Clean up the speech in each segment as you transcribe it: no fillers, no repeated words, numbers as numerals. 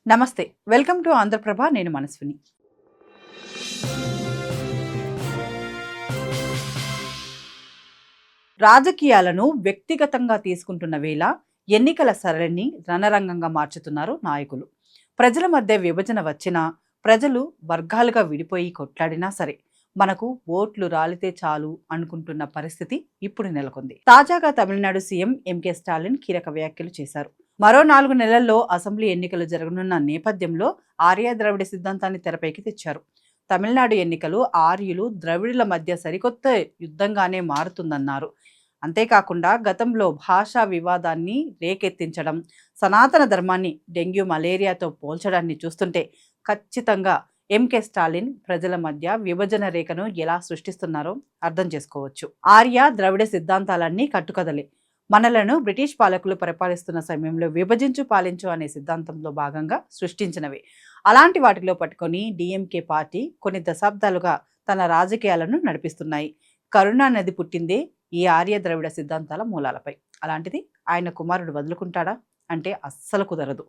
నమస్తే. Welcome to Andhra Prabha. నేను మనస్విని. రాజకీయాలను వ్యక్తిగతంగా తీసుకుంటున్న వేళ ఎన్నికల సరళిని రణరంగంగా మార్చుతున్నారు నాయకులు. ప్రజల మధ్య విభజన వచ్చినా, ప్రజలు వర్గాలుగా విడిపోయి కొట్లాడినా సరే మనకు ఓట్లు రాలితే చాలు అనుకుంటున్న పరిస్థితి ఇప్పుడు నెలకొంది. తాజాగా తమిళనాడు సీఎం ఎంకే స్టాలిన్ కీలక వ్యాఖ్యలు చేశారు. మరో 4 నెలల్లో అసెంబ్లీ ఎన్నికలు జరగనున్న నేపథ్యంలో ఆర్య ద్రవిడ సిద్ధాంతాన్ని తెరపైకి తెచ్చారు. తమిళనాడు ఎన్నికలు ఆర్యులు ద్రవిడుల మధ్య సరికొత్త యుద్ధంగానే మారుతుందన్నారు. అంతేకాకుండా గతంలో భాషా వివాదాన్ని రేకెత్తించడం, సనాతన ధర్మాన్ని డెంగ్యూ మలేరియాతో పోల్చడాన్ని చూస్తుంటే ఖచ్చితంగా ఎంకే స్టాలిన్ ప్రజల మధ్య విభజన రేఖను ఎలా సృష్టిస్తున్నారో అర్థం చేసుకోవచ్చు. ఆర్య ద్రవిడ సిద్ధాంతాలన్నీ కట్టుకథలే. మనలను బ్రిటిష్ పాలకులు పరిపాలిస్తున్న సమయంలో విభజించు పాలించు అనే సిద్ధాంతంలో భాగంగా సృష్టించినవి. అలాంటి వాటిలో పట్టుకొని డిఎంకే పార్టీ కొన్ని దశాబ్దాలుగా తన రాజకీయాలను నడిపిస్తున్నాయి. కరుణానిధి పుట్టిందే ఈ ఆర్య ద్రవిడ సిద్ధాంతాల మూలాలపై. అలాంటిది ఆయన కుమారుడు వదులుకుంటాడా అంటే అస్సలు కుదరదు.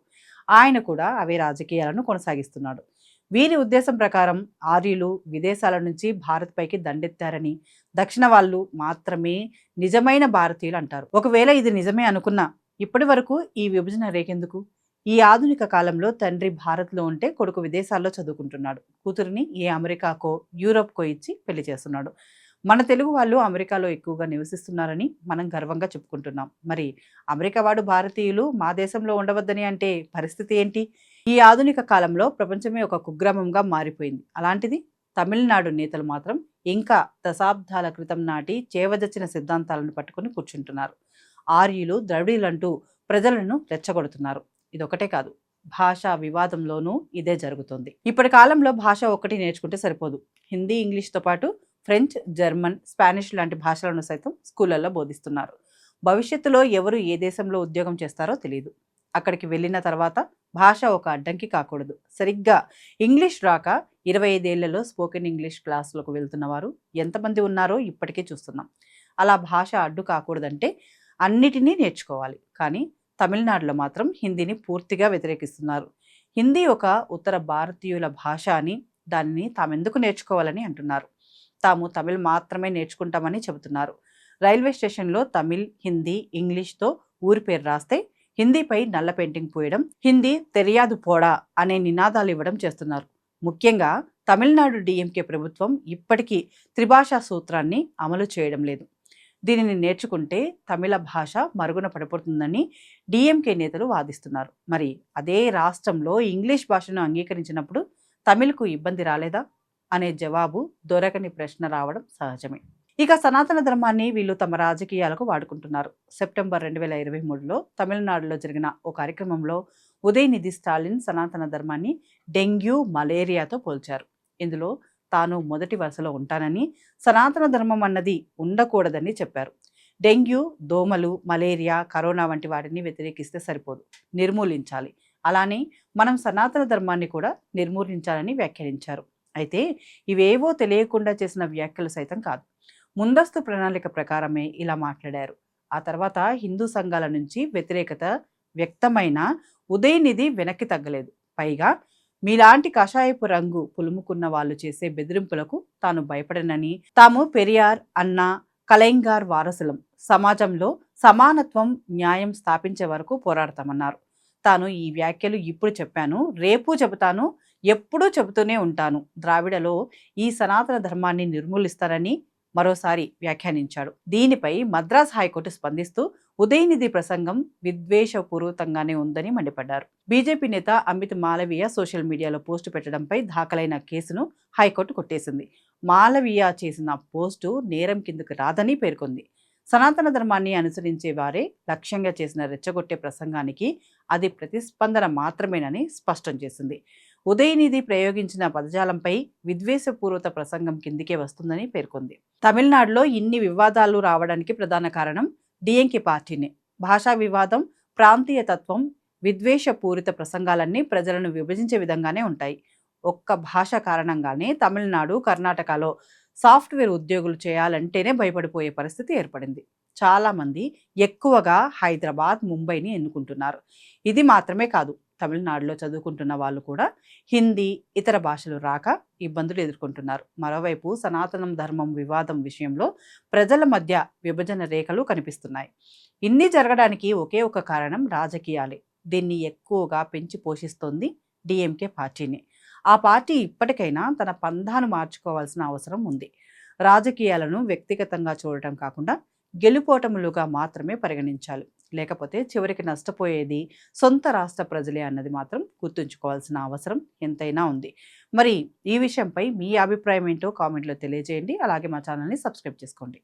ఆయన కూడా అవే రాజకీయాలను కొనసాగిస్తున్నాడు. వీరి ఉద్దేశం ప్రకారం ఆర్యులు విదేశాల నుంచి భారత్ పైకి దండెత్తారని, దక్షిణ వాళ్ళు మాత్రమే నిజమైన భారతీయులు అంటారు. ఒకవేళ ఇది నిజమే అనుకున్నా ఇప్పటి వరకు ఈ విభజన రేకెందుకు? ఈ ఆధునిక కాలంలో తండ్రి భారత్లో ఉంటే కొడుకు విదేశాల్లో చదువుకుంటున్నాడు. కూతురిని ఏ అమెరికాకో యూరోప్కో ఇచ్చి పెళ్లి చేస్తున్నాడు. మన తెలుగు వాళ్ళు అమెరికాలో ఎక్కువగా నివసిస్తున్నారని మనం గర్వంగా చెప్పుకుంటున్నాం. మరి అమెరికా వాడు భారతీయులు మా దేశంలో ఉండవద్దని అంటే పరిస్థితి ఏంటి? ఈ ఆధునిక కాలంలో ప్రపంచమే ఒక కుగ్రామంగా మారిపోయింది. అలాంటిది తమిళనాడు నేతలు మాత్రం ఇంకా దశాబ్దాల క్రితం నాటి చేవదచ్చిన సిద్ధాంతాలను పట్టుకుని కూర్చుంటున్నారు. ఆర్యులు ద్రవిడులంటూ ప్రజలను రెచ్చగొడుతున్నారు. ఇదొకటే కాదు, భాషా వివాదంలోనూ ఇదే జరుగుతుంది. ఇప్పటి కాలంలో భాష ఒక్కటి నేర్చుకుంటే సరిపోదు. హిందీ, ఇంగ్లీష్తో పాటు ఫ్రెంచ్, జర్మన్, స్పానిష్ లాంటి భాషలను సైతం స్కూళ్ళల్లో బోధిస్తున్నారు. భవిష్యత్తులో ఎవరు ఏ దేశంలో ఉద్యోగం చేస్తారో తెలియదు. అక్కడికి వెళ్ళిన తర్వాత భాష ఒక అడ్డంకి కాకూడదు. సరిగ్గా ఇంగ్లీష్ రాక 25 ఏళ్లలో స్పోకెన్ ఇంగ్లీష్ క్లాసులకు వెళ్తున్న వారు ఎంతమంది ఉన్నారో ఇప్పటికే చూస్తున్నాం. అలా భాష అడ్డు కాకూడదంటే అన్నిటినీ నేర్చుకోవాలి. కానీ తమిళనాడులో మాత్రం హిందీని పూర్తిగా వ్యతిరేకిస్తున్నారు. హిందీ ఒక ఉత్తర భారతీయుల భాష అని, దానిని తామెందుకు నేర్చుకోవాలని అంటున్నారు. తాము తమిళ్ మాత్రమే నేర్చుకుంటామని చెబుతున్నారు. రైల్వే స్టేషన్లో తమిళ్, హిందీ, ఇంగ్లీష్తో ఊరి పేరు రాస్తే హిందీపై నల్ల పెయింటింగ్ పోయడం, హిందీ తెరియాదు పోడా అనే నినాదాలు ఇవ్వడం చేస్తున్నారు. ముఖ్యంగా తమిళనాడు డిఎంకే ప్రభుత్వం ఇప్పటికీ త్రిభాషా సూత్రాన్ని అమలు చేయడం లేదు. దీనిని నేర్చుకుంటే తమిళ భాష మరుగున పడిపోతుందని డిఎంకే నేతలు వాదిస్తున్నారు. మరి అదే రాష్ట్రంలో ఇంగ్లీష్ భాషను అంగీకరించినప్పుడు తమిళ్కు ఇబ్బంది రాలేదా అనే జవాబు దొరకని ప్రశ్న రావడం సహజమే. ఇక సనాతన ధర్మాన్ని వీళ్ళు తమ రాజకీయాలకు వాడుకుంటున్నారు. సెప్టెంబర్ 2023లో తమిళనాడులో జరిగిన ఓ కార్యక్రమంలో ఉదయనిధి స్టాలిన్ సనాతన ధర్మాన్ని డెంగ్యూ మలేరియాతో పోల్చారు. ఇందులో తాను మొదటి వరుసలో ఉంటానని, సనాతన ధర్మం అన్నది ఉండకూడదని చెప్పారు. డెంగ్యూ, దోమలు, మలేరియా, కరోనా వంటి వాటిని వ్యతిరేకిస్తే సరిపోదు, నిర్మూలించాలి. అలానే మనం సనాతన ధర్మాన్ని కూడా నిర్మూలించాలని వ్యాఖ్యానించారు. అయితే ఇవేవో తెలియకుండా చేసిన వ్యాఖ్యలు సైతం కాదు. ముందస్తు ప్రణాళిక ప్రకారమే ఇలా మాట్లాడారు. ఆ తర్వాత హిందూ సంఘాల నుంచి వ్యతిరేకత వ్యక్తమైన ఉదయనిధి వెనక్కి తగ్గలేదు. పైగా మీలాంటి కషాయపు రంగు పులుముకున్న వాళ్ళు చేసే బెదిరింపులకు తాను భయపడనని, తాము పెరియార్, అన్నా, కలైంగార్ వారసులం, సమాజంలో సమానత్వం, న్యాయం స్థాపించే వరకు పోరాడతామన్నారు. తాను ఈ వ్యాఖ్యలు ఇప్పుడు చెప్పాను, రేపు చెబుతాను, ఎప్పుడూ చెబుతూనే ఉంటాను. ద్రావిడలో ఈ సనాతన ధర్మాన్ని నిర్మూలిస్తారని మరోసారి వ్యాఖ్యానించాడు. దీనిపై మద్రాస్ హైకోర్టు స్పందిస్తూ ఉదయనిధి ప్రసంగం విద్వేషపూరితంగానే ఉందని మండిపడ్డారు. బీజేపీ నేత అమిత్ మాలవీయ సోషల్ మీడియాలో పోస్టు పెట్టడంపై దాఖలైన కేసును హైకోర్టు కొట్టేసింది. మాలవీయ చేసిన పోస్టు నేరం కిందకు రాదని పేర్కొంది. సనాతన ధర్మాన్ని అనుసరించే వారే లక్ష్యంగా చేసిన రెచ్చగొట్టే ప్రసంగానికి అది ప్రతిస్పందన మాత్రమేనని స్పష్టం చేసింది. ఉదయనిధి ప్రయోగించిన పదజాలంపై విద్వేషపూరిత ప్రసంగం కిందికే వస్తుందని పేర్కొంది. తమిళనాడులో ఇన్ని వివాదాలు రావడానికి ప్రధాన కారణం డిఎంకే పార్టీనే. భాషా వివాదం, ప్రాంతీయ తత్వం, విద్వేషపూరిత ప్రసంగాలన్నీ ప్రజలను విభజించే విధంగానే ఉంటాయి. ఒక్క భాష కారణంగానే తమిళనాడు, కర్ణాటకలో సాఫ్ట్వేర్ ఉద్యోగులు చేయాలంటేనే భయపడిపోయే పరిస్థితి ఏర్పడింది. చాలామంది ఎక్కువగా హైదరాబాద్, ముంబైని ఎన్నుకుంటున్నారు. ఇది మాత్రమే కాదు, తమిళనాడులో చదువుకుంటున్న వాళ్ళు కూడా హిందీ, ఇతర భాషలు రాక ఇబ్బందులు ఎదుర్కొంటున్నారు. మరోవైపు సనాతనం ధర్మం వివాదం విషయంలో ప్రజల మధ్య విభజన రేఖలు కనిపిస్తున్నాయి. ఇన్ని జరగడానికి ఒకే ఒక కారణం రాజకీయాలే. దీన్ని ఎక్కువగా పెంచి పోషిస్తోంది డిఎంకే పార్టీని. ఆ పార్టీ ఇప్పటికైనా తన పంధాను మార్చుకోవాల్సిన అవసరం ఉంది. రాజకీయాలను వ్యక్తిగతంగా చూడటం కాకుండా గెలుపోటములుగా మాత్రమే పరిగణించాలి. లేకపోతే చివరికి నష్టపోయేది సొంత రాష్ట్ర ప్రజలే అన్నది మాత్రం గుర్తుంచుకోవాల్సిన అవసరం ఎంతైనా ఉంది. మరి ఈ విషయంపై మీ అభిప్రాయం ఏంటో కామెంట్లో తెలియజేయండి. అలాగే మా ఛానల్ని సబ్స్క్రైబ్ చేసుకోండి.